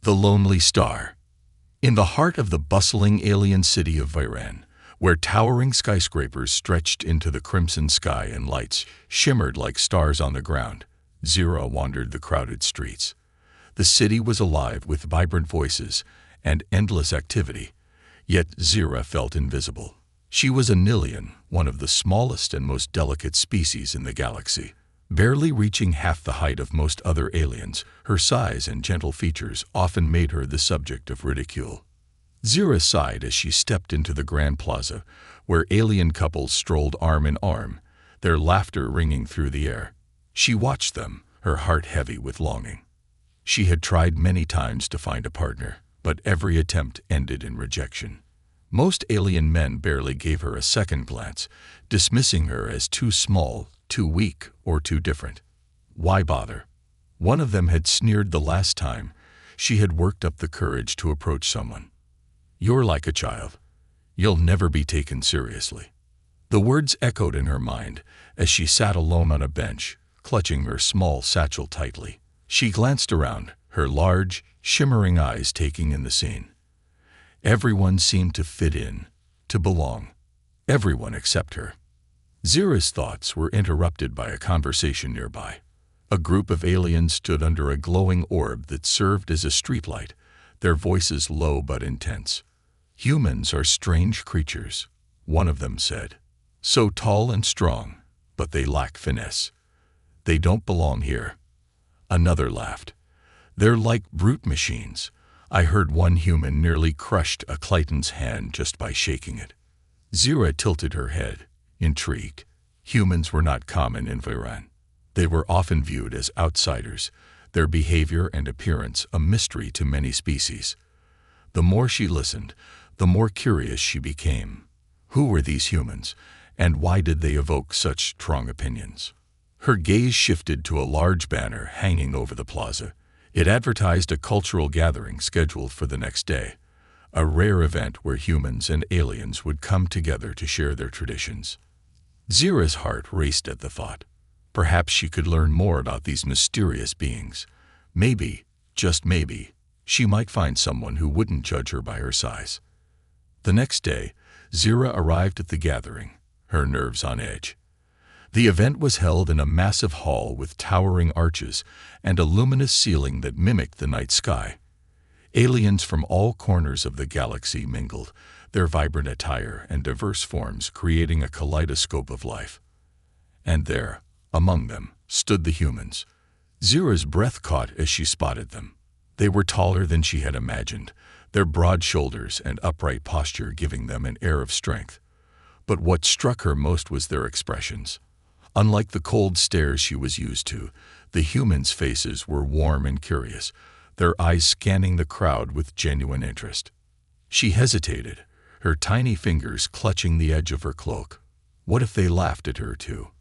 The Lonely Star. In the heart of the bustling alien city of Viran, where towering skyscrapers stretched into the crimson sky and lights shimmered like stars on the ground, Zira wandered the crowded streets. The city was alive with vibrant voices and endless activity, yet Zira felt invisible. She was a Nilian, one of the smallest and most delicate species in the galaxy. Barely reaching half the height of most other aliens, her size and gentle features often made her the subject of ridicule. Zira sighed as she stepped into the grand plaza, where alien couples strolled arm in arm, their laughter ringing through the air. She watched them, her heart heavy with longing. She had tried many times to find a partner, but every attempt ended in rejection. Most alien men barely gave her a second glance, dismissing her as too small, too weak, or too different. Why bother? One of them had sneered the last time she had worked up the courage to approach someone. "You're like a child. You'll never be taken seriously." The words echoed in her mind as she sat alone on a bench, clutching her small satchel tightly. She glanced around, her large, shimmering eyes taking in the scene. Everyone seemed to fit in, to belong. Everyone except her. Zira's thoughts were interrupted by a conversation nearby. A group of aliens stood under a glowing orb that served as a streetlight, their voices low but intense. "Humans are strange creatures," one of them said. "So tall and strong, but they lack finesse. They don't belong here." Another laughed. "They're like brute machines. I heard one human nearly crushed a Clayton's hand just by shaking it." Zira tilted her head, intrigued. Humans were not common in Viran. They were often viewed as outsiders, their behavior and appearance a mystery to many species. The more she listened, the more curious she became. Who were these humans, and why did they evoke such strong opinions? Her gaze shifted to a large banner hanging over the plaza. It advertised a cultural gathering scheduled for the next day, a rare event where humans and aliens would come together to share their traditions. Zira's heart raced at the thought. Perhaps she could learn more about these mysterious beings. Maybe, just maybe, she might find someone who wouldn't judge her by her size. The next day, Zira arrived at the gathering, her nerves on edge. The event was held in a massive hall with towering arches and a luminous ceiling that mimicked the night sky. Aliens from all corners of the galaxy mingled, their vibrant attire and diverse forms creating a kaleidoscope of life. And there, among them, stood the humans. Zira's breath caught as she spotted them. They were taller than she had imagined, their broad shoulders and upright posture giving them an air of strength. But what struck her most was their expressions. Unlike the cold stares she was used to, the humans' faces were warm and curious, their eyes scanning the crowd with genuine interest. She hesitated, her tiny fingers clutching the edge of her cloak. What if they laughed at her too?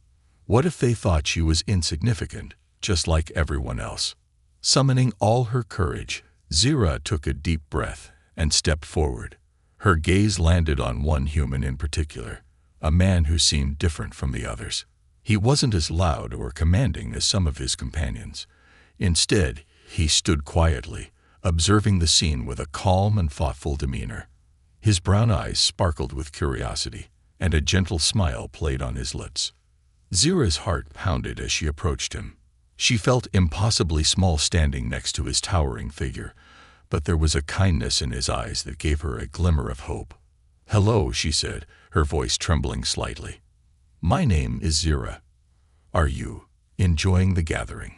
What if they thought she was insignificant, just like everyone else? Summoning all her courage, Zira took a deep breath and stepped forward. Her gaze landed on one human in particular, a man who seemed different from the others. He wasn't as loud or commanding as some of his companions. Instead, he stood quietly, observing the scene with a calm and thoughtful demeanor. His brown eyes sparkled with curiosity, and a gentle smile played on his lips. Zira's heart pounded as she approached him. She felt impossibly small standing next to his towering figure, but there was a kindness in his eyes that gave her a glimmer of hope. "Hello," she said, her voice trembling slightly. "My name is Zira. Are you enjoying the gathering?"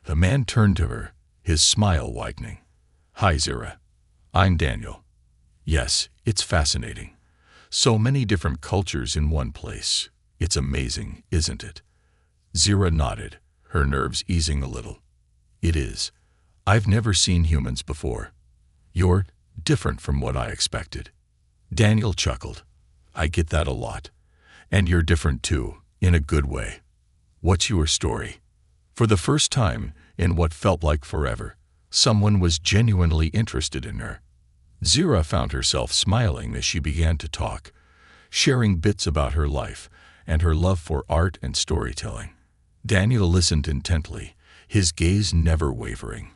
The man turned to her, his smile widening. "Hi, Zira. I'm Daniel. Yes, it's fascinating. So many different cultures in one place. It's amazing, isn't it?" Zira nodded, her nerves easing a little. "It is. I've never seen humans before. You're different from what I expected." Daniel chuckled. "I get that a lot. And you're different too, in a good way. What's your story?" For the first time, in what felt like forever, someone was genuinely interested in her. Zira found herself smiling as she began to talk, sharing bits about her life and her love for art and storytelling. Daniel listened intently, his gaze never wavering.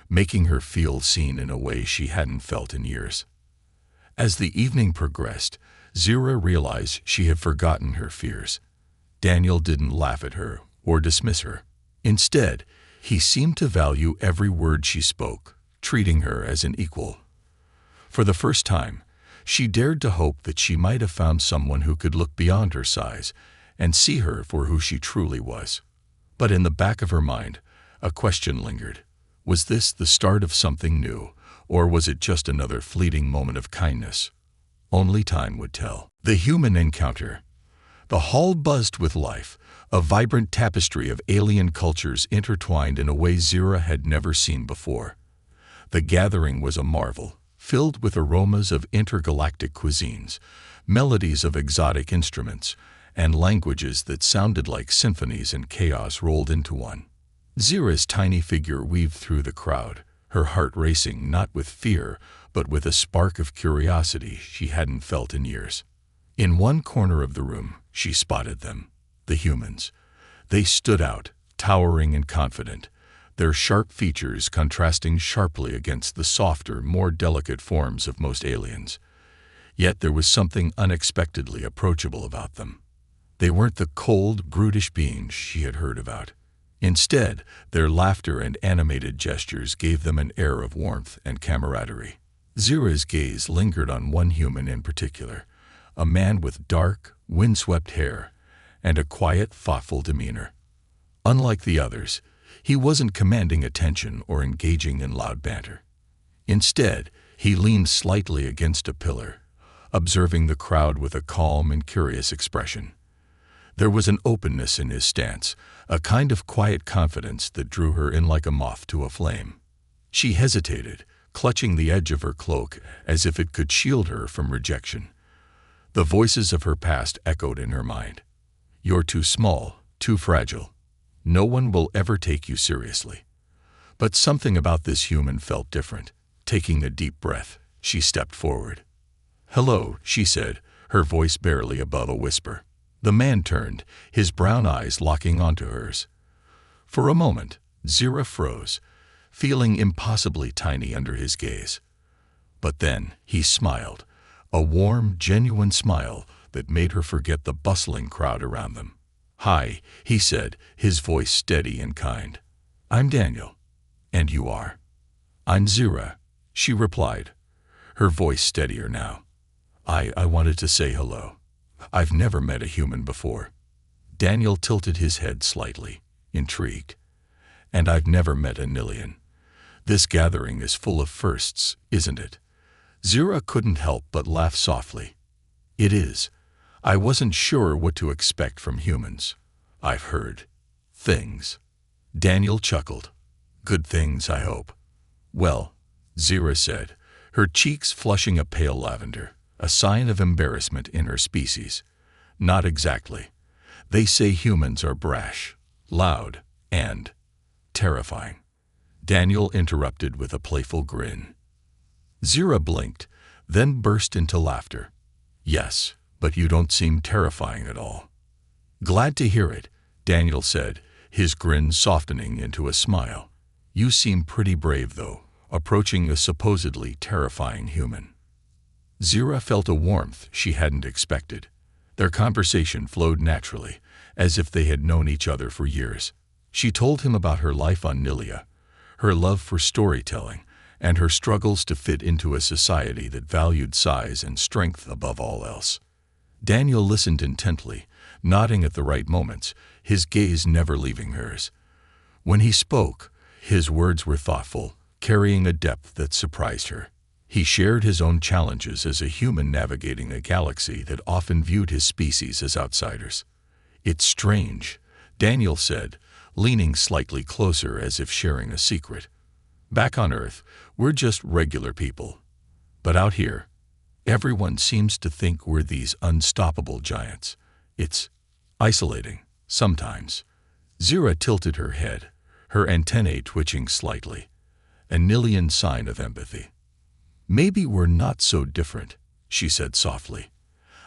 making her feel seen in a way she hadn't felt in years. As the evening progressed, Zira realized she had forgotten her fears. Daniel didn't laugh at her or dismiss her. Instead, he seemed to value every word she spoke, treating her as an equal. For the first time, she dared to hope that she might have found someone who could look beyond her size and see her for who she truly was. But in the back of her mind, a question lingered. Was this the start of something new, or was it just another fleeting moment of kindness? Only time would tell. The human encounter. The hall buzzed with life, a vibrant tapestry of alien cultures intertwined in a way Zira had never seen before. The gathering was a marvel, filled with aromas of intergalactic cuisines, melodies of exotic instruments, and languages that sounded like symphonies and chaos rolled into one. Zira's tiny figure weaved through the crowd, her heart racing not with fear, but with a spark of curiosity she hadn't felt in years. In one corner of the room, she spotted them, the humans. They stood out, towering and confident, their sharp features contrasting sharply against the softer, more delicate forms of most aliens. Yet there was something unexpectedly approachable about them. They weren't the cold, brutish beings she had heard about. Instead, their laughter and animated gestures gave them an air of warmth and camaraderie. Zira's gaze lingered on one human in particular, a man with dark, windswept hair and a quiet, thoughtful demeanor. Unlike the others, he wasn't commanding attention or engaging in loud banter. Instead, he leaned slightly against a pillar, observing the crowd with a calm and curious expression. There was an openness in his stance, a kind of quiet confidence that drew her in like a moth to a flame. She hesitated, clutching the edge of her cloak as if it could shield her from rejection. The voices of her past echoed in her mind. "You're too small, too fragile. No one will ever take you seriously." But something about this human felt different. Taking a deep breath, she stepped forward. "Hello," she said, her voice barely above a whisper. The man turned, his brown eyes locking onto hers. For a moment, Zira froze, feeling impossibly tiny under his gaze. But then he smiled, a warm, genuine smile that made her forget the bustling crowd around them. "Hi," he said, his voice steady and kind. "I'm Daniel." "And you are?" "I'm Zira," she replied, her voice steadier now. I wanted to say hello. I've never met a human before." Daniel tilted his head slightly, intrigued. "And I've never met a Nilian. This gathering is full of firsts, isn't it?" Zira couldn't help but laugh softly. "It is. I wasn't sure what to expect from humans. I've heard things." Daniel chuckled. "Good things, I hope." "Well," Zira said, her cheeks flushing a pale lavender, a sign of embarrassment in her species. "Not exactly. They say humans are brash, loud, and terrifying." Daniel interrupted with a playful grin. Zira blinked, then burst into laughter. "Yes, but you don't seem terrifying at all." "Glad to hear it," Daniel said, his grin softening into a smile. "You seem pretty brave, though, approaching a supposedly terrifying human." Zira felt a warmth she hadn't expected. Their conversation flowed naturally, as if they had known each other for years. She told him about her life on Nilia, her love for storytelling, and her struggles to fit into a society that valued size and strength above all else. Daniel listened intently, nodding at the right moments, his gaze never leaving hers. When he spoke, his words were thoughtful, carrying a depth that surprised her. He shared his own challenges as a human navigating a galaxy that often viewed his species as outsiders. "It's strange," Daniel said, leaning slightly closer as if sharing a secret. "Back on Earth, we're just regular people. But out here, everyone seems to think we're these unstoppable giants. It's isolating, sometimes." Zira tilted her head, her antennae twitching slightly, a Nilian sign of empathy. "Maybe we're not so different," she said softly.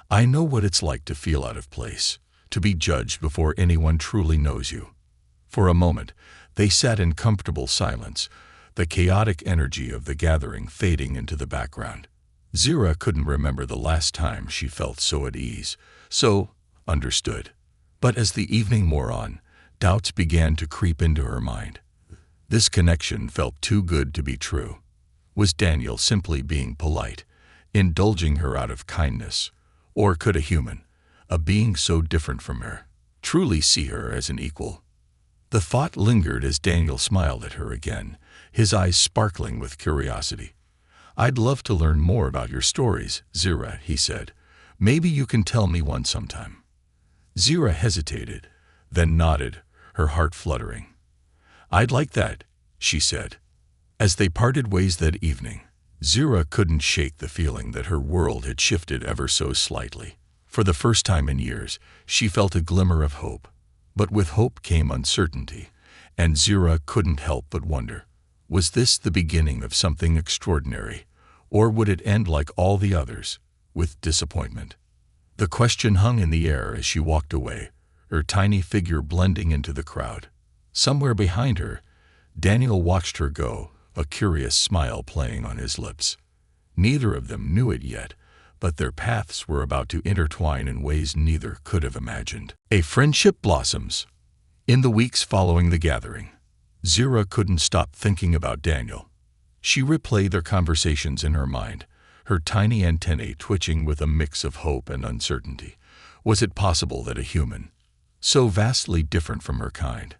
"I know what it's like to feel out of place, to be judged before anyone truly knows you." For a moment, they sat in comfortable silence, the chaotic energy of the gathering fading into the background. Zira couldn't remember the last time she felt so at ease, so understood. But as the evening wore on, doubts began to creep into her mind. This connection felt too good to be true. Was Daniel simply being polite, indulging her out of kindness? Or could a human, a being so different from her, truly see her as an equal? The thought lingered as Daniel smiled at her again, his eyes sparkling with curiosity. "I'd love to learn more about your stories, Zira," he said. "Maybe you can tell me one sometime." Zira hesitated, then nodded, her heart fluttering. "I'd like that," she said. As they parted ways that evening, Zira couldn't shake the feeling that her world had shifted ever so slightly. For the first time in years, she felt a glimmer of hope. But with hope came uncertainty, and Zira couldn't help but wonder, was this the beginning of something extraordinary, or would it end like all the others, with disappointment? The question hung in the air as she walked away, her tiny figure blending into the crowd. Somewhere behind her, Daniel watched her go, a curious smile playing on his lips. Neither of them knew it yet, but their paths were about to intertwine in ways neither could have imagined. A friendship blossoms. In the weeks following the gathering, Zira couldn't stop thinking about Daniel. She replayed their conversations in her mind, her tiny antennae twitching with a mix of hope and uncertainty. Was it possible that a human, so vastly different from her kind,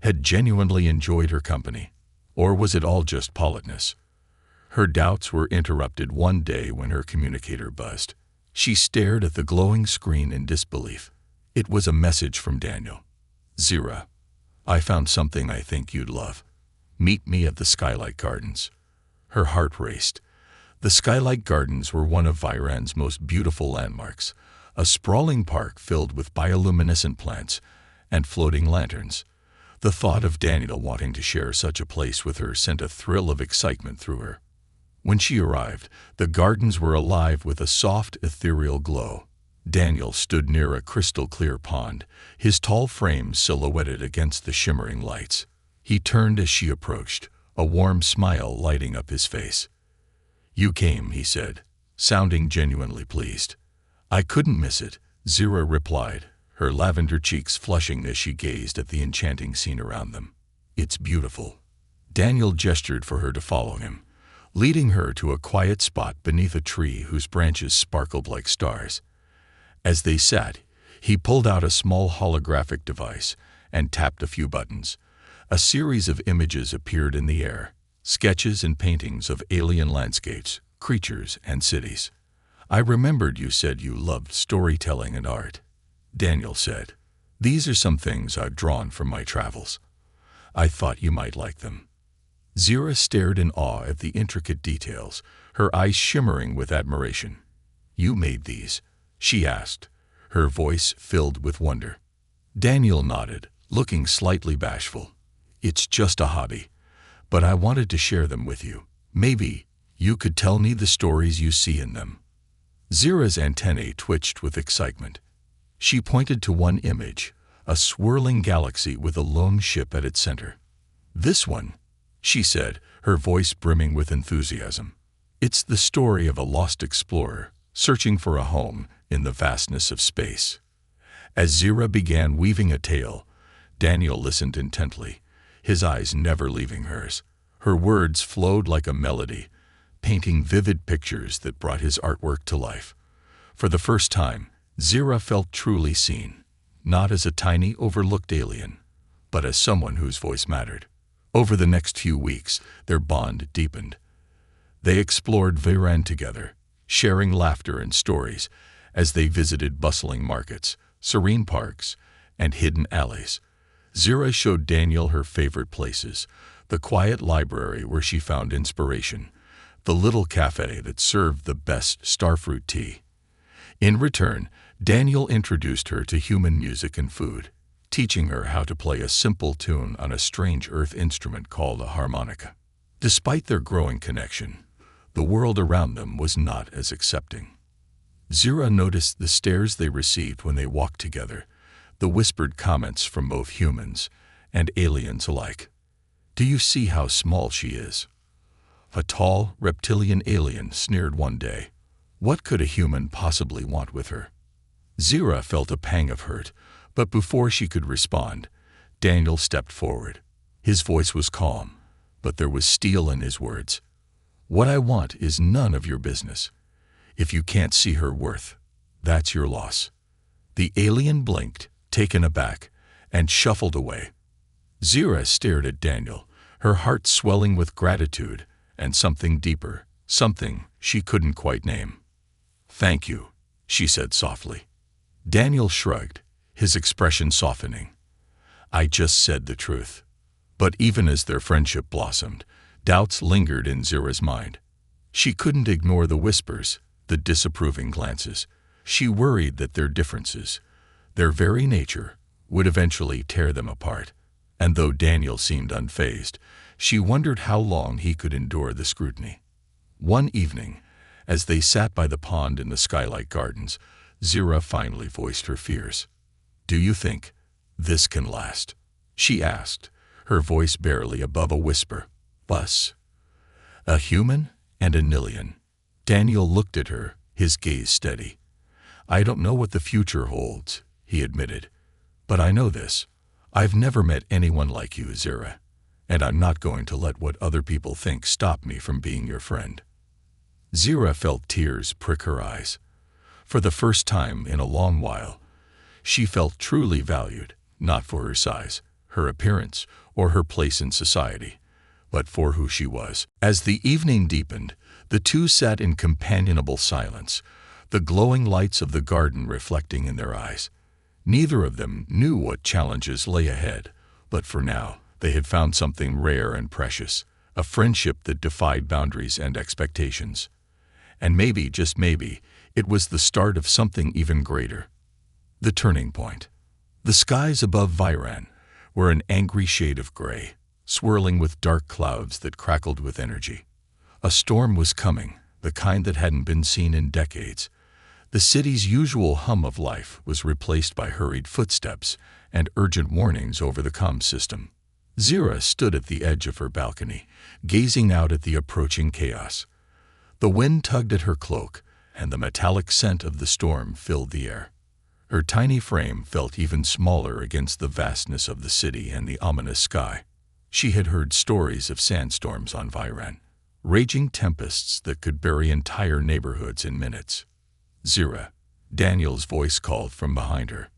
had genuinely enjoyed her company? Or was it all just politeness? Her doubts were interrupted one day when her communicator buzzed. She stared at the glowing screen in disbelief. It was a message from Daniel. "Zira, I found something I think you'd love. Meet me at the Skylight Gardens." Her heart raced. The Skylight Gardens were one of Viran's most beautiful landmarks, a sprawling park filled with bioluminescent plants and floating lanterns. The thought of Daniel wanting to share such a place with her sent a thrill of excitement through her. When she arrived, the gardens were alive with a soft, ethereal glow. Daniel stood near a crystal-clear pond, his tall frame silhouetted against the shimmering lights. He turned as she approached, a warm smile lighting up his face. "You came," he said, sounding genuinely pleased. "I couldn't miss it," Zira replied, her lavender cheeks flushing as she gazed at the enchanting scene around them. "It's beautiful." Daniel gestured for her to follow him, leading her to a quiet spot beneath a tree whose branches sparkled like stars. As they sat, he pulled out a small holographic device and tapped a few buttons. A series of images appeared in the air, sketches and paintings of alien landscapes, creatures, and cities. "I remembered you said you loved storytelling and art," Daniel said. "These are some things I've drawn from my travels. I thought you might like them." Zira stared in awe at the intricate details, her eyes shimmering with admiration. "You made these?" she asked, her voice filled with wonder. Daniel nodded, looking slightly bashful. "It's just a hobby, but I wanted to share them with you. Maybe you could tell me the stories you see in them." Zira's antennae twitched with excitement. She pointed to one image, a swirling galaxy with a lone ship at its center. "This one," she said, her voice brimming with enthusiasm. "It's the story of a lost explorer searching for a home in the vastness of space." As Zira began weaving a tale, Daniel listened intently, his eyes never leaving hers. Her words flowed like a melody, painting vivid pictures that brought his artwork to life. For the first time, Zira felt truly seen, not as a tiny, overlooked alien, but as someone whose voice mattered. Over the next few weeks, their bond deepened. They explored Viran together, sharing laughter and stories as they visited bustling markets, serene parks, and hidden alleys. Zira showed Daniel her favorite places, the quiet library where she found inspiration, the little cafe that served the best starfruit tea. In return, Daniel introduced her to human music and food, teaching her how to play a simple tune on a strange earth instrument called a harmonica. Despite their growing connection, the world around them was not as accepting. Zira noticed the stares they received when they walked together, the whispered comments from both humans and aliens alike. Do you see how small she is?" A tall, reptilian alien sneered one day. What could a human possibly want with her? Zira felt a pang of hurt, but before she could respond, Daniel stepped forward. His voice was calm, but there was steel in his words. "What I want is none of your business. If you can't see her worth, that's your loss." The alien blinked, taken aback, and shuffled away. Zira stared at Daniel, her heart swelling with gratitude and something deeper, something she couldn't quite name. "Thank you," she said softly. Daniel shrugged, his expression softening. "I just said the truth." But even as their friendship blossomed, doubts lingered in Zira's mind. She couldn't ignore the whispers, the disapproving glances. She worried that their differences, their very nature, would eventually tear them apart. And though Daniel seemed unfazed, she wondered how long he could endure the scrutiny. One evening, as they sat by the pond in the Skylight Gardens, Zira finally voiced her fears. "Do you think this can last?" she asked, her voice barely above a whisper. "Us? A human and a Nillian." Daniel looked at her, his gaze steady. "I don't know what the future holds," he admitted. "But I know this. I've never met anyone like you, Zira, and I'm not going to let what other people think stop me from being your friend." Zira felt tears prick her eyes. For the first time in a long while, she felt truly valued, not for her size, her appearance, or her place in society, but for who she was. As the evening deepened, the two sat in companionable silence, the glowing lights of the garden reflecting in their eyes. Neither of them knew what challenges lay ahead, but for now, they had found something rare and precious, a friendship that defied boundaries and expectations. And maybe, just maybe, it was the start of something even greater. The turning point. The skies above Vyran were an angry shade of gray, swirling with dark clouds that crackled with energy. A storm was coming, the kind that hadn't been seen in decades. The city's usual hum of life was replaced by hurried footsteps and urgent warnings over the comm system. Zira stood at the edge of her balcony, gazing out at the approaching chaos. The wind tugged at her cloak, and the metallic scent of the storm filled the air. Her tiny frame felt even smaller against the vastness of the city and the ominous sky. She had heard stories of sandstorms on Vyran, raging tempests that could bury entire neighborhoods in minutes. "Zira," Daniel's voice called from behind her.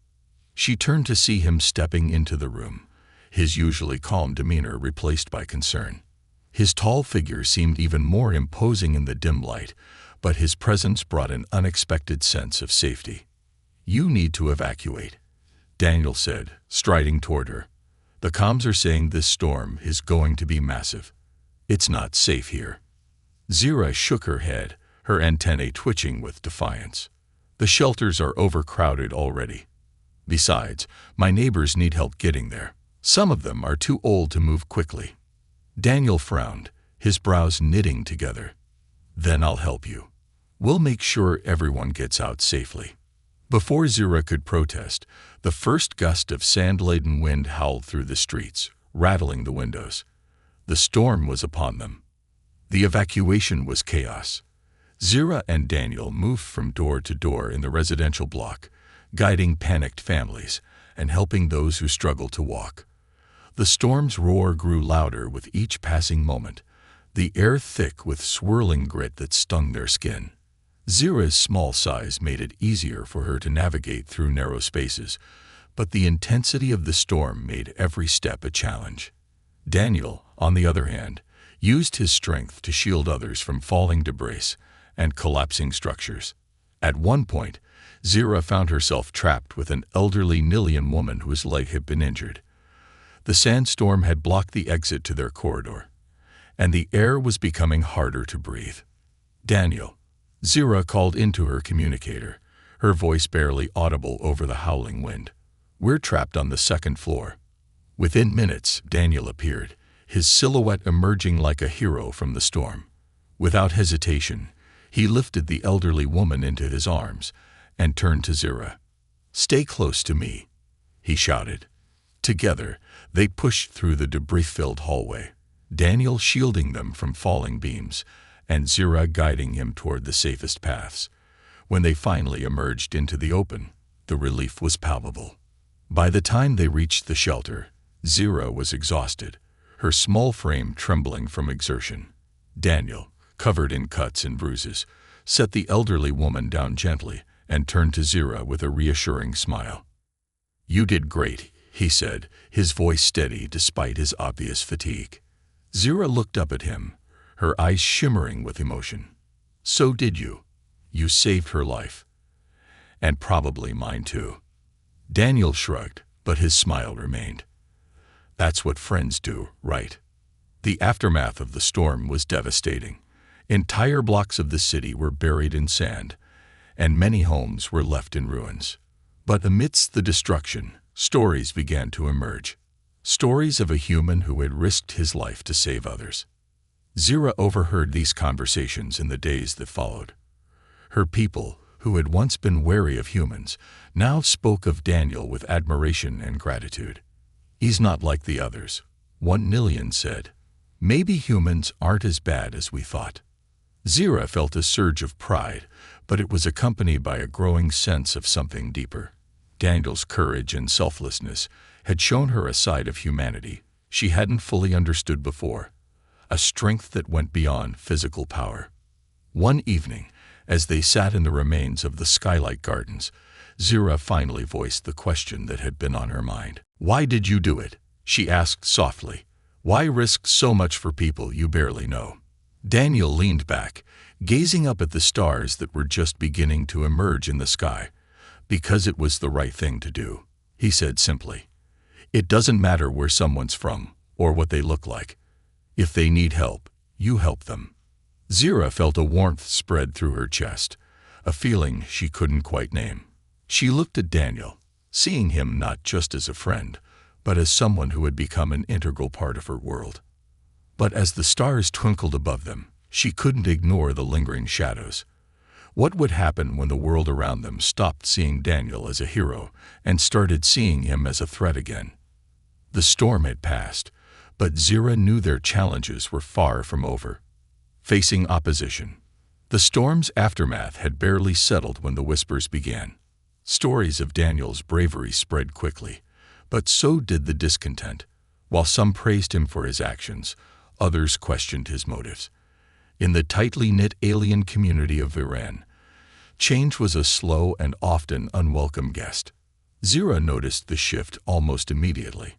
She turned to see him stepping into the room, his usually calm demeanor replaced by concern. His tall figure seemed even more imposing in the dim light, but his presence brought an unexpected sense of safety. "You need to evacuate," Daniel said, striding toward her. "The comms are saying this storm is going to be massive. It's not safe here." Zira shook her head, her antennae twitching with defiance. "The shelters are overcrowded already. Besides, my neighbors need help getting there. Some of them are too old to move quickly." Daniel frowned, his brows knitting together. "Then I'll help you. We'll make sure everyone gets out safely." Before Zira could protest, the first gust of sand-laden wind howled through the streets, rattling the windows. The storm was upon them. The evacuation was chaos. Zira and Daniel moved from door to door in the residential block, guiding panicked families and helping those who struggled to walk. The storm's roar grew louder with each passing moment, the air thick with swirling grit that stung their skin. Zira's small size made it easier for her to navigate through narrow spaces, but the intensity of the storm made every step a challenge. Daniel, on the other hand, used his strength to shield others from falling debris and collapsing structures. At one point, Zira found herself trapped with an elderly Nillian woman whose leg had been injured. The sandstorm had blocked the exit to their corridor, and the air was becoming harder to breathe. "Daniel," Zira called into her communicator, her voice barely audible over the howling wind. "We're trapped on the second floor." Within minutes, Daniel appeared, his silhouette emerging like a hero from the storm. Without hesitation, he lifted the elderly woman into his arms and turned to Zira. "Stay close to me," he shouted. Together, they pushed through the debris-filled hallway. Daniel shielding them from falling beams, and Zira guiding him toward the safest paths. When they finally emerged into the open, the relief was palpable. By the time they reached the shelter, Zira was exhausted, her small frame trembling from exertion. Daniel, covered in cuts and bruises, set the elderly woman down gently and turned to Zira with a reassuring smile. "You did great," he said, his voice steady despite his obvious fatigue. Zira looked up at him, her eyes shimmering with emotion. "So did you. You saved her life. And probably mine too." Daniel shrugged, but his smile remained. "That's what friends do, right?" The aftermath of the storm was devastating. Entire blocks of the city were buried in sand, and many homes were left in ruins. But amidst the destruction, stories began to emerge. Stories of a human who had risked his life to save others. Zira overheard these conversations in the days that followed. Her people, who had once been wary of humans, now spoke of Daniel with admiration and gratitude. "He's not like the others," one Nillian said. "Maybe humans aren't as bad as we thought." Zira felt a surge of pride, but it was accompanied by a growing sense of something deeper. Daniel's courage and selflessness had shown her a side of humanity she hadn't fully understood before, a strength that went beyond physical power. One evening, as they sat in the remains of the Skylight Gardens, Zira finally voiced the question that had been on her mind. "Why did you do it?" she asked softly. "Why risk so much for people you barely know?" Daniel leaned back, gazing up at the stars that were just beginning to emerge in the sky. "Because it was the right thing to do," he said simply. "It doesn't matter where someone's from or what they look like. If they need help, you help them." Zira felt a warmth spread through her chest, a feeling she couldn't quite name. She looked at Daniel, seeing him not just as a friend, but as someone who had become an integral part of her world. But as the stars twinkled above them, she couldn't ignore the lingering shadows. What would happen when the world around them stopped seeing Daniel as a hero and started seeing him as a threat again? The storm had passed, but Zira knew their challenges were far from over. Facing opposition, the storm's aftermath had barely settled when the whispers began. Stories of Daniel's bravery spread quickly, but so did the discontent. While some praised him for his actions, others questioned his motives. In the tightly knit alien community of Viran, change was a slow and often unwelcome guest. Zira noticed the shift almost immediately.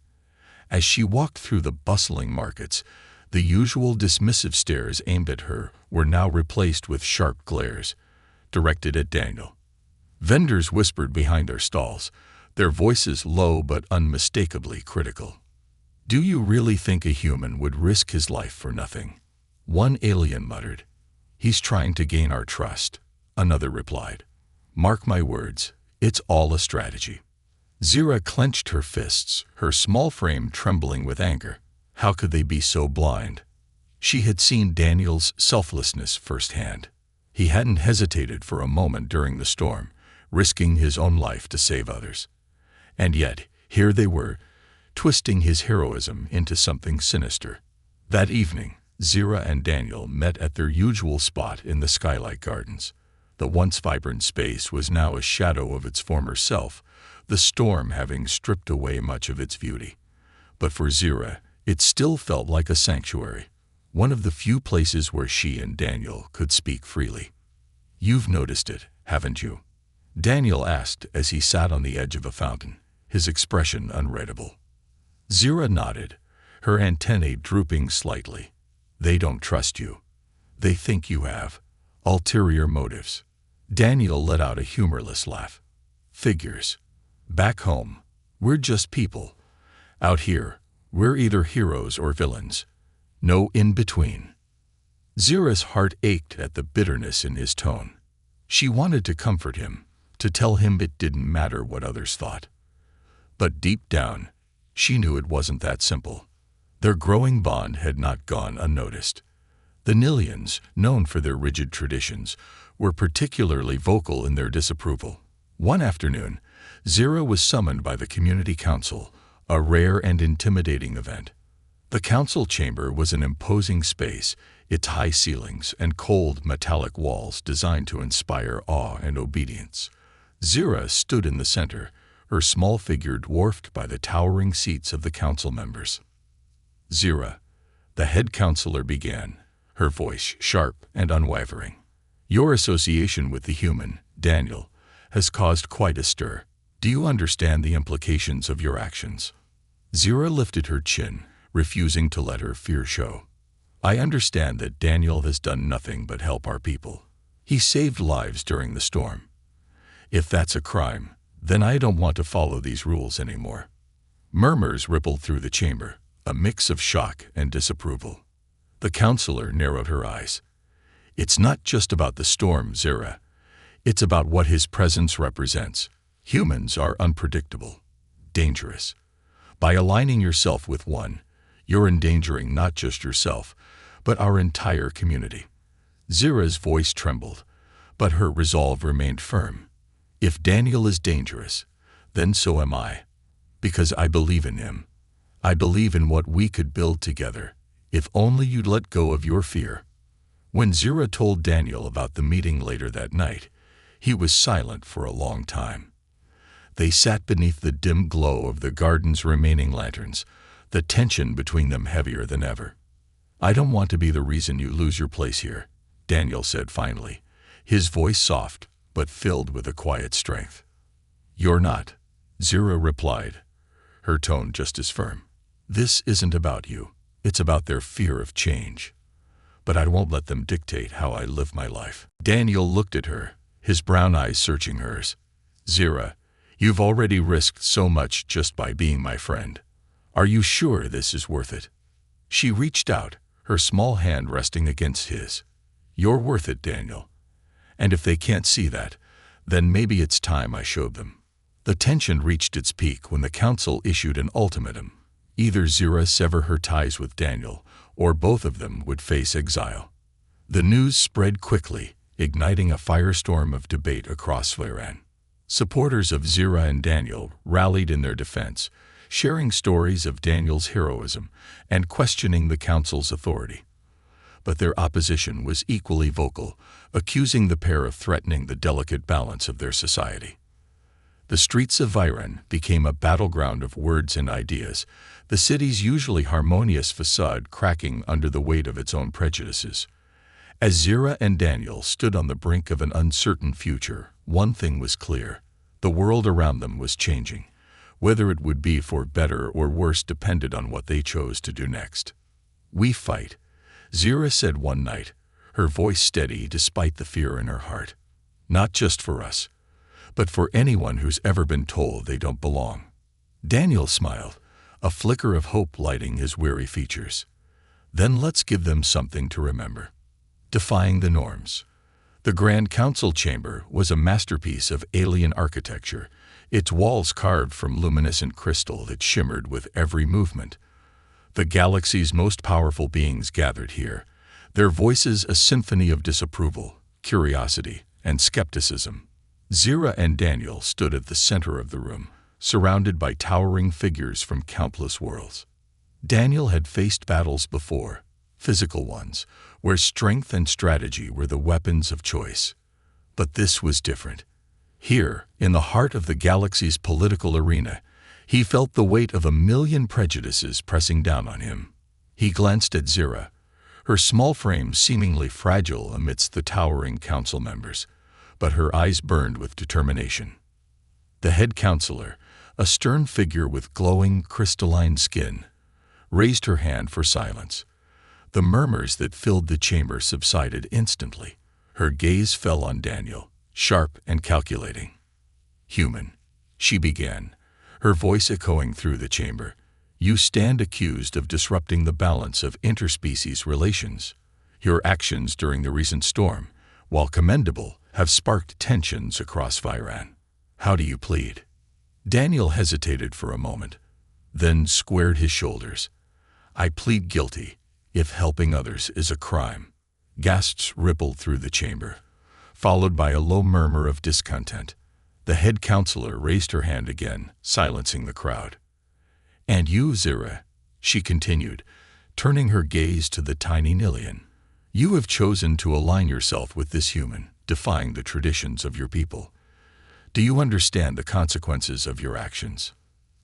As she walked through the bustling markets, the usual dismissive stares aimed at her were now replaced with sharp glares, directed at Daniel. Vendors whispered behind their stalls, their voices low but unmistakably critical. "Do you really think a human would risk his life for nothing?" One alien muttered. "He's trying to gain our trust," another replied. "Mark my words, it's all a strategy." Zira clenched her fists, her small frame trembling with anger. How could they be so blind? She had seen Daniel's selflessness firsthand. He hadn't hesitated for a moment during the storm, risking his own life to save others. And yet, here they were, twisting his heroism into something sinister. That evening, Zira and Daniel met at their usual spot in the Skylight Gardens. The once vibrant space was now a shadow of its former self, the storm having stripped away much of its beauty. But for Zira, it still felt like a sanctuary, one of the few places where she and Daniel could speak freely. "You've noticed it, haven't you?" Daniel asked as he sat on the edge of a fountain, his expression unreadable. Zira nodded, her antennae drooping slightly. "They don't trust you. They think you have ulterior motives." Daniel let out a humorless laugh. "Figures. Back home, we're just people. Out here, we're either heroes or villains. No in between." Zira's heart ached at the bitterness in his tone. She wanted to comfort him, to tell him it didn't matter what others thought. But deep down, she knew it wasn't that simple. Their growing bond had not gone unnoticed. The Nillians, known for their rigid traditions, were particularly vocal in their disapproval. One afternoon, Zira was summoned by the community council, a rare and intimidating event. The council chamber was an imposing space, its high ceilings and cold metallic walls designed to inspire awe and obedience. Zira stood in the center, her small figure dwarfed by the towering seats of the council members. Zira, the head counselor began, her voice sharp and unwavering. Your association with the human, Daniel, has caused quite a stir. Do you understand the implications of your actions? Zira lifted her chin, refusing to let her fear show. I understand that Daniel has done nothing but help our people. He saved lives during the storm. If that's a crime, then I don't want to follow these rules anymore. Murmurs rippled through the chamber, a mix of shock and disapproval. The counselor narrowed her eyes. It's not just about the storm, Zira. It's about what his presence represents. Humans are unpredictable, dangerous. By aligning yourself with one, you're endangering not just yourself, but our entire community. Zira's voice trembled, but her resolve remained firm. If Daniel is dangerous, then so am I. Because I believe in him. I believe in what we could build together, if only you'd let go of your fear. When Zira told Daniel about the meeting later that night, he was silent for a long time. They sat beneath the dim glow of the garden's remaining lanterns, the tension between them heavier than ever. I don't want to be the reason you lose your place here, Daniel said finally, his voice soft but filled with a quiet strength. You're not, Zira replied, her tone just as firm. This isn't about you. It's about their fear of change. But I won't let them dictate how I live my life. Daniel looked at her, his brown eyes searching hers. Zira, you've already risked so much just by being my friend. Are you sure this is worth it? She reached out, her small hand resting against his. You're worth it, Daniel. And if they can't see that, then maybe it's time I showed them. The tension reached its peak when the council issued an ultimatum. Either Zira sever her ties with Daniel, or both of them would face exile. The news spread quickly, igniting a firestorm of debate across Vairan. Supporters of Zira and Daniel rallied in their defense, sharing stories of Daniel's heroism and questioning the council's authority. But their opposition was equally vocal, accusing the pair of threatening the delicate balance of their society. The streets of Vairan became a battleground of words and ideas, the city's usually harmonious facade cracking under the weight of its own prejudices. As Zira and Daniel stood on the brink of an uncertain future, one thing was clear. The world around them was changing. Whether it would be for better or worse depended on what they chose to do next. We fight, Zira said one night, her voice steady despite the fear in her heart. Not just for us, but for anyone who's ever been told they don't belong. Daniel smiled, a flicker of hope lighting his weary features. Then let's give them something to remember. Defying the norms. The Grand Council Chamber was a masterpiece of alien architecture, its walls carved from luminescent crystal that shimmered with every movement. The galaxy's most powerful beings gathered here, their voices a symphony of disapproval, curiosity, and skepticism. Zira and Daniel stood at the center of the room, surrounded by towering figures from countless worlds. Daniel had faced battles before, physical ones, where strength and strategy were the weapons of choice. But this was different. Here, in the heart of the galaxy's political arena, he felt the weight of 1,000,000 prejudices pressing down on him. He glanced at Zira, her small frame seemingly fragile amidst the towering council members, but her eyes burned with determination. The head counselor, a stern figure with glowing, crystalline skin, raised her hand for silence. The murmurs that filled the chamber subsided instantly. Her gaze fell on Daniel, sharp and calculating. Human, she began, her voice echoing through the chamber. You stand accused of disrupting the balance of interspecies relations. Your actions during the recent storm, while commendable, have sparked tensions across Vairan. How do you plead? Daniel hesitated for a moment, then squared his shoulders. I plead guilty, if helping others is a crime. Gasps rippled through the chamber, followed by a low murmur of discontent. The head counselor raised her hand again, silencing the crowd. And you, Zira, she continued, turning her gaze to the tiny Nilian. "You have chosen to align yourself with this human, defying the traditions of your people. Do you understand the consequences of your actions?"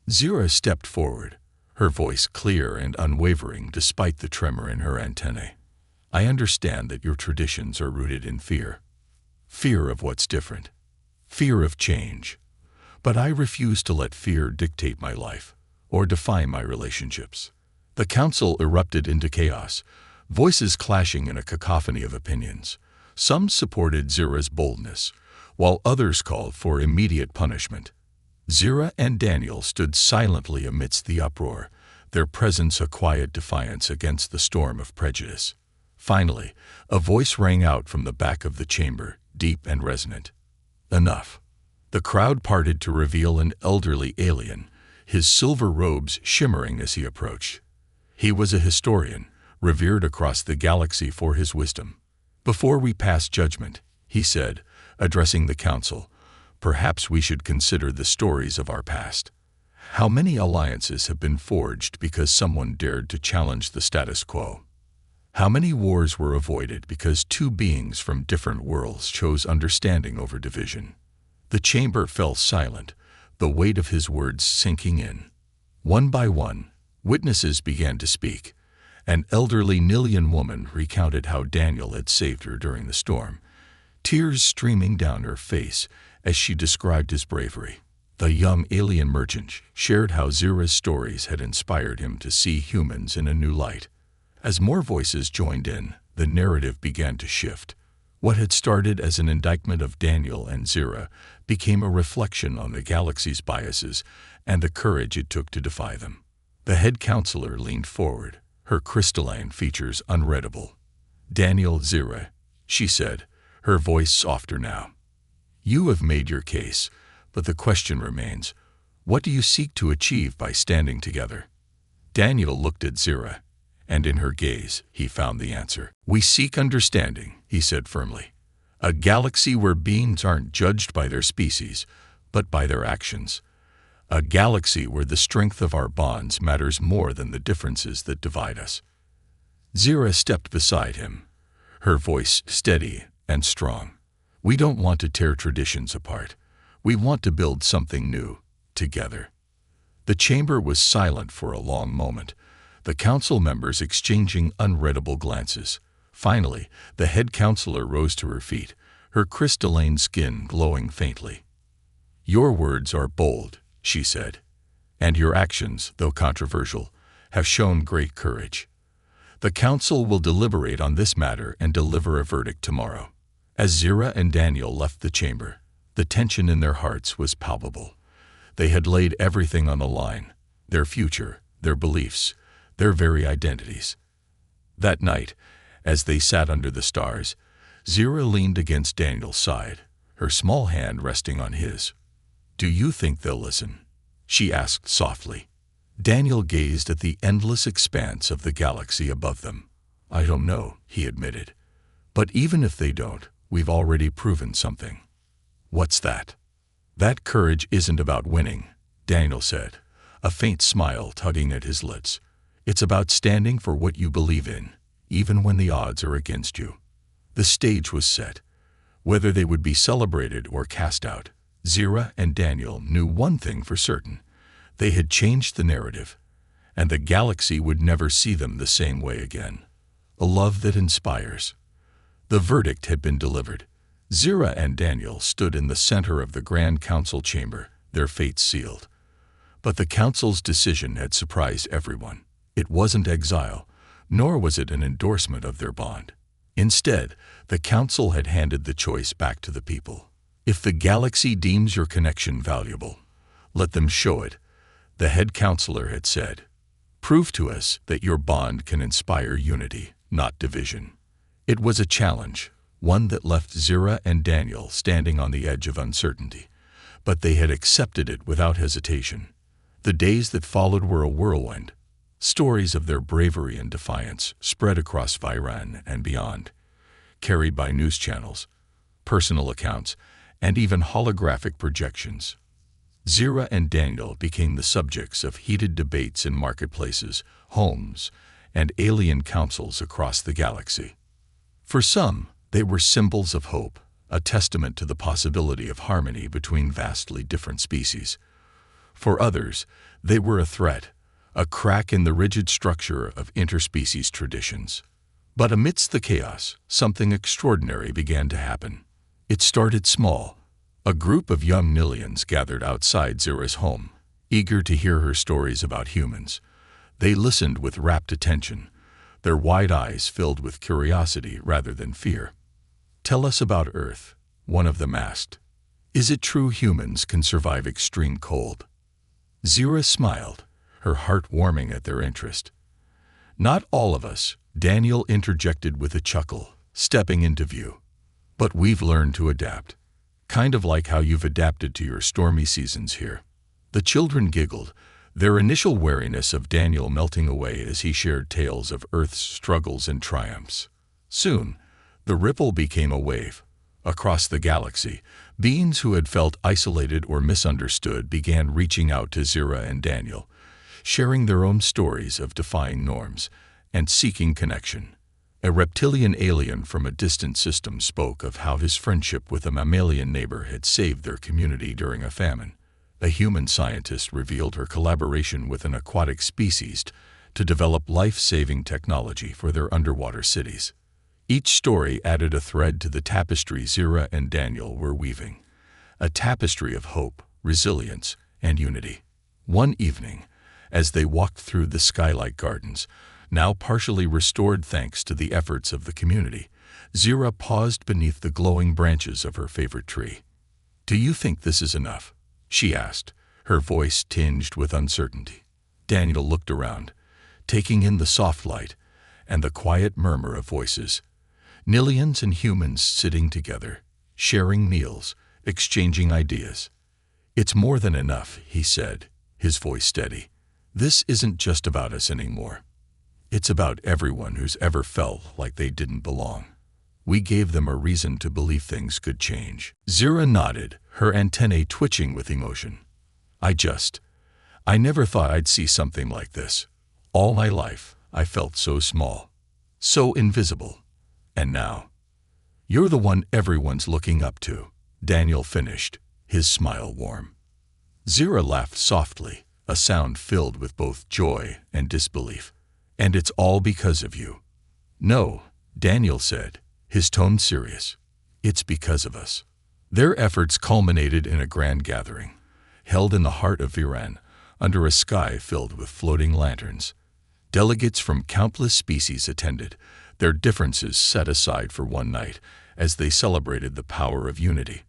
Zira stepped forward, her voice clear and unwavering despite the tremor in her antennae. "I understand that your traditions are rooted in fear. Fear of what's different. Fear of change. But I refuse to let fear dictate my life or define my relationships." The council erupted into chaos, voices clashing in a cacophony of opinions. Some supported Zira's boldness, while others called for immediate punishment. Zira and Daniel stood silently amidst the uproar, their presence a quiet defiance against the storm of prejudice. Finally, a voice rang out from the back of the chamber, deep and resonant. "Enough." The crowd parted to reveal an elderly alien, his silver robes shimmering as he approached. He was a historian, revered across the galaxy for his wisdom. "Before we pass judgment," he said, addressing the council, "perhaps we should consider the stories of our past. How many alliances have been forged because someone dared to challenge the status quo? How many wars were avoided because two beings from different worlds chose understanding over division?" The chamber fell silent, the weight of his words sinking in. One by one, witnesses began to speak. An elderly Nilian woman recounted how Daniel had saved her during the storm, tears streaming down her face as she described his bravery. The young alien merchant shared how Zira's stories had inspired him to see humans in a new light. As more voices joined in, the narrative began to shift. What had started as an indictment of Daniel and Zira became a reflection on the galaxy's biases and the courage it took to defy them. The head counselor leaned forward, her crystalline features unreadable. "Daniel, Zira," she said, her voice softer now. "You have made your case, but the question remains, what do you seek to achieve by standing together?" Daniel looked at Zira, and in her gaze he found the answer. "We seek understanding," he said firmly. "A galaxy where beings aren't judged by their species, but by their actions. A galaxy where the strength of our bonds matters more than the differences that divide us." Zira stepped beside him, her voice steady and strong. "We don't want to tear traditions apart. We want to build something new, together." The chamber was silent for a long moment, the council members exchanging unreadable glances. Finally, the head counselor rose to her feet, her crystalline skin glowing faintly. "Your words are bold," she said, "and your actions, though controversial, have shown great courage. The council will deliberate on this matter and deliver a verdict tomorrow." As Zira and Daniel left the chamber, the tension in their hearts was palpable. They had laid everything on the line, their future, their beliefs, their very identities. That night, as they sat under the stars, Zira leaned against Daniel's side, her small hand resting on his. "Do you think they'll listen?" she asked softly. Daniel gazed at the endless expanse of the galaxy above them. "I don't know," he admitted. "But even if they don't, we've already proven something." "What's that?" "That courage isn't about winning," Daniel said, a faint smile tugging at his lips. "It's about standing for what you believe in, even when the odds are against you." The stage was set. Whether they would be celebrated or cast out, Zira and Daniel knew one thing for certain. They had changed the narrative, and the galaxy would never see them the same way again. A love that inspires. The verdict had been delivered. Zira and Daniel stood in the center of the Grand Council chamber, their fates sealed. But the council's decision had surprised everyone. It wasn't exile, nor was it an endorsement of their bond. Instead, the council had handed the choice back to the people. "If the galaxy deems your connection valuable, let them show it," the head counselor had said. "Prove to us that your bond can inspire unity, not division." It was a challenge, one that left Zira and Daniel standing on the edge of uncertainty, but they had accepted it without hesitation. The days that followed were a whirlwind. Stories of their bravery and defiance spread across Vairan and beyond, carried by news channels, personal accounts, and even holographic projections. Zira and Daniel became the subjects of heated debates in marketplaces, homes, and alien councils across the galaxy. For some, they were symbols of hope, a testament to the possibility of harmony between vastly different species. For others, they were a threat, a crack in the rigid structure of interspecies traditions. But amidst the chaos, something extraordinary began to happen. It started small. A group of young Nilians gathered outside Zira's home, eager to hear her stories about humans. They listened with rapt attention, their wide eyes filled with curiosity rather than fear. "Tell us about Earth," one of them asked. "Is it true humans can survive extreme cold?" Zira smiled, her heart warming at their interest. "Not all of us," Daniel interjected with a chuckle, stepping into view. "But we've learned to adapt. Kind of like how you've adapted to your stormy seasons here." The children giggled, their initial wariness of Daniel melting away as he shared tales of Earth's struggles and triumphs. Soon, the ripple became a wave. Across the galaxy, beings who had felt isolated or misunderstood began reaching out to Zira and Daniel, sharing their own stories of defying norms and seeking connection. A reptilian alien from a distant system spoke of how his friendship with a mammalian neighbor had saved their community during a famine. A human scientist revealed her collaboration with an aquatic species to develop life-saving technology for their underwater cities. Each story added a thread to the tapestry Zira and Daniel were weaving, a tapestry of hope, resilience, and unity. One evening, as they walked through the skylight gardens, now partially restored thanks to the efforts of the community, Zira paused beneath the glowing branches of her favorite tree. "Do you think this is enough?" she asked, her voice tinged with uncertainty. Daniel looked around, taking in the soft light and the quiet murmur of voices. Nilians and humans sitting together, sharing meals, exchanging ideas. "It's more than enough," he said, his voice steady. "This isn't just about us anymore. It's about everyone who's ever felt like they didn't belong. We gave them a reason to believe things could change." Zira nodded, her antennae twitching with emotion. I never thought I'd see something like this. All my life, I felt so small, so invisible. And now, you're the one everyone's looking up to," Daniel finished, his smile warm. Zira laughed softly, a sound filled with both joy and disbelief. "And it's all because of you." "No," Daniel said, his tone serious. "It's because of us." Their efforts culminated in a grand gathering, held in the heart of Viran, under a sky filled with floating lanterns. Delegates from countless species attended, their differences set aside for one night, as they celebrated the power of unity.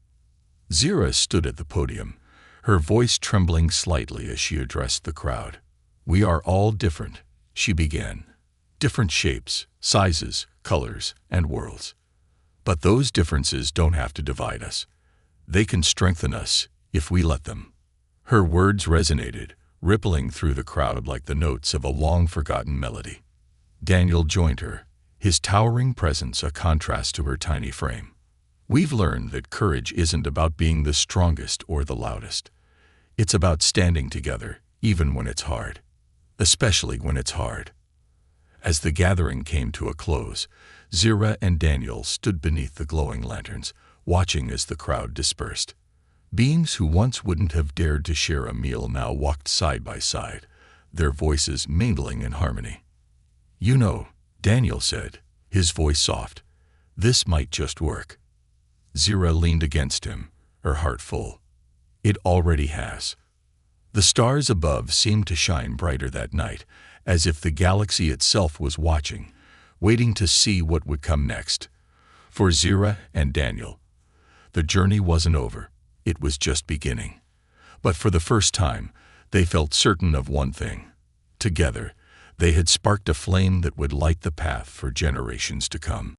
Zira stood at the podium, her voice trembling slightly as she addressed the crowd. "We are all different," she began. "Different shapes, sizes, colors, and worlds. But those differences don't have to divide us. They can strengthen us if we let them." Her words resonated, rippling through the crowd like the notes of a long-forgotten melody. Daniel joined her, his towering presence a contrast to her tiny frame. "We've learned that courage isn't about being the strongest or the loudest. It's about standing together, even when it's hard. Especially when it's hard." As the gathering came to a close, Zira and Daniel stood beneath the glowing lanterns, watching as the crowd dispersed. Beings who once wouldn't have dared to share a meal now walked side by side, their voices mingling in harmony. "You know," Daniel said, his voice soft, "this might just work." Zira leaned against him, her heart full. "It already has." The stars above seemed to shine brighter that night, as if the galaxy itself was watching, waiting to see what would come next. For Zira and Daniel, the journey wasn't over, it was just beginning. But for the first time, they felt certain of one thing. Together, they had sparked a flame that would light the path for generations to come.